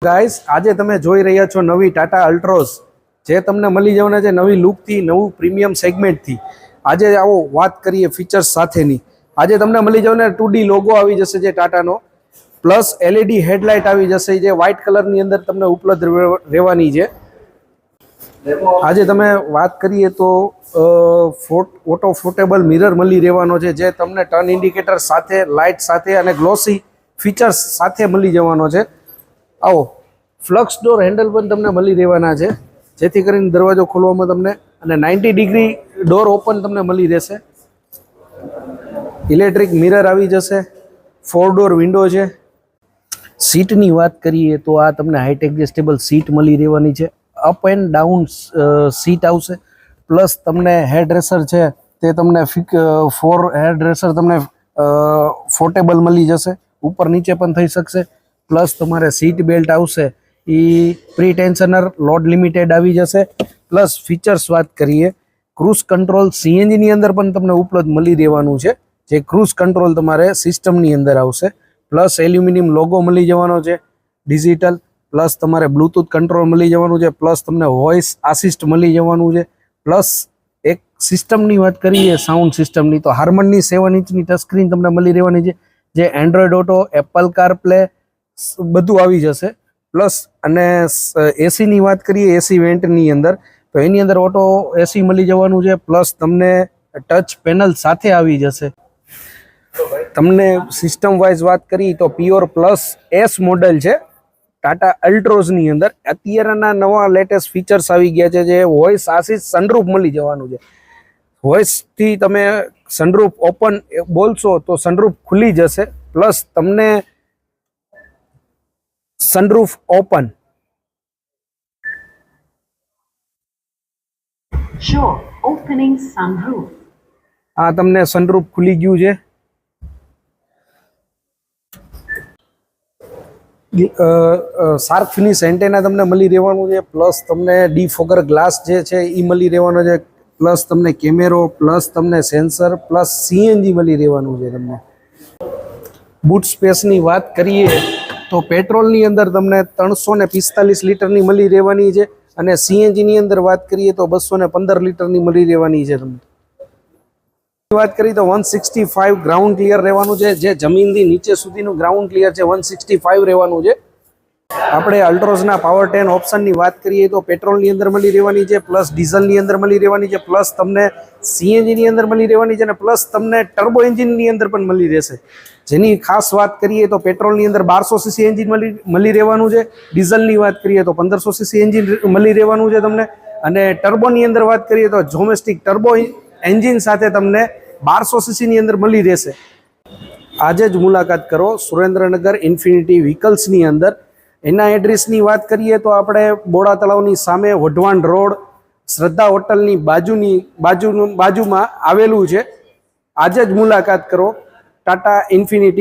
Guys આજે તમે જોઈ રહ્યા છો નવી ટાટા અલ્ટ્રોઝ જે તમને મળી જવાના છે નવી લુકથી નવું પ્રીમિયમ સેગમેન્ટથી। આજે આવો વાત કરીએ ફીચર્સ સાથેની। આજે તમને મળી જવાના 2D લોગો આવી જશે જે ટાટાનો, પ્લસ LED હેડલાઇટ આવી જશે જે વ્હાઇટ કલરની અંદર તમને ઉપલબ્ધ રહેવાની છે। આજે તમે વાત કરીએ તો ઓટો ફોટેબલ મિરર મળી રહેવાનો છે જે તમને ટર્ન ઇન્ડિકેટર સાથે, લાઇટ સાથે અને ગ્લોસી ફીચર્સ સાથે મળી જવાનો છે। આવો ફ્લક્સ ડોર હેન્ડલ પણ તમને મળી રહેવાના છે જેથી કરીને દરવાજો ખોલવામાં તમને અને 90 ડિગ્રી ડોર ઓપન તમને મળી રહેશે। ઇલેક્ટ્રિક મિરર આવી જશે, 4 ડોર વિન્ડો છે। સીટની વાત કરીએ તો આ તમને હાઇટ એડજસ્ટેબલ સીટ મળી રહેવાની છે, અપ એન્ડ ડાઉન સીટ આવશે, પ્લસ તમને હેડ રેસર છે તે તમને 4 હેડ રેસર તમને ફોટેબલ મળી જશે, ઉપર નીચે પણ થઈ શકશે। પ્લસ તમારે સીટ બેલ્ટ આવશે એ પ્રી ટેન્શનર લોડ લિમિટેડ આવી જશે। પ્લસ ફીચર્સ વાત કરીએ, ક્રૂઝ કંટ્રોલ સીએનજીની અંદર પણ તમને ઉપલબ્ધ મળી રહેવાનું છે જે ક્રૂઝ કંટ્રોલ તમારે સિસ્ટમની અંદર આવશે। પ્લસ એલ્યુમિનિયમ લોગો મળી જવાનો છે ડિજિટલ, પ્લસ તમારે બ્લૂટૂથ કંટ્રોલ મળી જવાનું છે, પ્લસ તમને વોઇસ આસિસ્ટ મળી જવાનું છે। પ્લસ એક સિસ્ટમની વાત કરીએ સાઉન્ડ સિસ્ટમની તો હાર્મનની 7 ઇંચની ટચ સ્ક્રીન તમને મળી રહેવાની છે જે એન્ડ્રોઈડ ઓટો, એપલ કારપ્લે બધું આવી જશે। પ્લસ અને એસીની વાત કરીએ એસી વેન્ટની અંદર તો એની અંદર ઓટો એસી મળી જવાનું છે, પ્લસ તમને ટચ પેનલ સાથે આવી જશે। તમને સિસ્ટમ વાઇઝ વાત કરી તો પ્યોર પ્લસ એસ મોડેલ છે ટાટા અલ્ટ્રોઝની અંદર। અત્યારના નવા લેટેસ્ટ ફીચર્સ આવી ગયા છે જે વોઇસ આસિસ્ટ સનરૂફ મળી જવાનું છે। વોઇસથી તમે સનરૂફ ઓપન બોલશો તો સનરૂફ ખુલી જશે, પ્લસ તમને sunroof open show opening sunroof, આ તમને સનરૂફ ખુલી ગયું છે। શાર્ક ફિનિશ એન્ટેના તમને મળી રહેવાનું છે, પ્લસ તમને ડીફોગર ગ્લાસ જે છે એ મળી રહેવાનો છે, પ્લસ તમને કેમેરો, પ્લસ તમને સેન્સર, પ્લસ સીએનજી મળી રહેવાનું છે। તમને બૂટ સ્પેસની વાત કરીએ તો પેટ્રોલની અંદર તમને 345 લીટરની મળી રહેવાની છે અને સીએનજીની અંદર વાત કરીએ તો 215 લીટરની મળી રહેવાની છે। તમને વાત કરીએ તો 165 ગ્રાઉન્ડ ક્લિયર રહેવાનું છે, જે જમીનથી નીચે સુધીનું ગ્રાઉન્ડ ક્લિયર છે 165 રહેવાનું છે। આપણે અલ્ટ્રોઝના પાવર 10 ઓપ્શનની વાત કરીએ તો પેટ્રોલની અંદર મળી રહેવાની છે, પ્લસ ડીઝલની અંદર મળી રહેવાની છે, પ્લસ તમને સીએનજીની અંદર મળી રહેવાની છે અને પ્લસ તમને ટર્બો એન્જિનની અંદર પણ મળી રહેશે। જેની ખાસ વાત કરીએ તો પેટ્રોલની અંદર 1200 સીસી એન્જિન મળી રહેવાનું છે, ડીઝલની વાત કરીએ તો 1500 સીસી એન્જિન મળી રહેવાનું છે તમને, અને ટર્બોની અંદર વાત કરીએ તો ડોમેસ્ટિક ટર્બો એન્જિન સાથે તમને 1200 સીસીની અંદર મળી રહેશે। આજે જ મુલાકાત કરો સુરેન્દ્રનગર ઇન્ફિનિટી વ્હીકલ્સની અંદર। એના એડ્રેસની વાત કરીએ તો આપણે બોડા તળાવની સામે વઢવાણ રોડ શ્રદ્ધા હોટલની બાજુમાં આવેલું છે। આજે જ મુલાકાત કરો ટાટા ઇન્ફિનિટી।